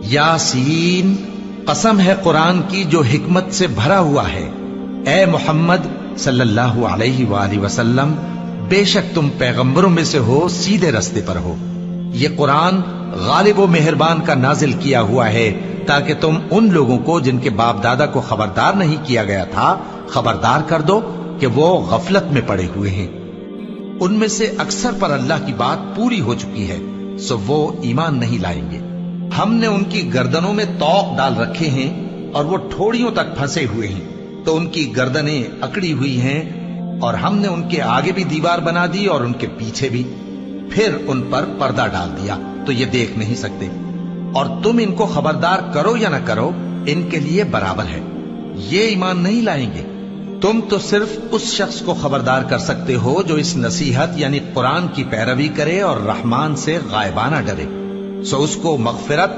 یاسین، قسم ہے قرآن کی جو حکمت سے بھرا ہوا ہے۔ اے محمد صلی اللہ علیہ وآلہ وسلم، بے شک تم پیغمبروں میں سے ہو، سیدھے رستے پر ہو۔ یہ قرآن غالب و مہربان کا نازل کیا ہوا ہے تاکہ تم ان لوگوں کو جن کے باپ دادا کو خبردار نہیں کیا گیا تھا خبردار کر دو کہ وہ غفلت میں پڑے ہوئے ہیں۔ ان میں سے اکثر پر اللہ کی بات پوری ہو چکی ہے، سو وہ ایمان نہیں لائیں گے۔ ہم نے ان کی گردنوں میں طوق ڈال رکھے ہیں اور وہ ٹھوڑیوں تک پھنسے ہوئے ہیں، تو ان کی گردنیں اکڑی ہوئی ہیں، اور ہم نے ان کے آگے بھی دیوار بنا دی اور ان کے پیچھے بھی، پھر ان پر پردہ ڈال دیا تو یہ دیکھ نہیں سکتے۔ اور تم ان کو خبردار کرو یا نہ کرو، ان کے لیے برابر ہے، یہ ایمان نہیں لائیں گے۔ تم تو صرف اس شخص کو خبردار کر سکتے ہو جو اس نصیحت یعنی قرآن کی پیروی کرے اور رحمان سے غائبانہ ڈرے، سو اس کو مغفرت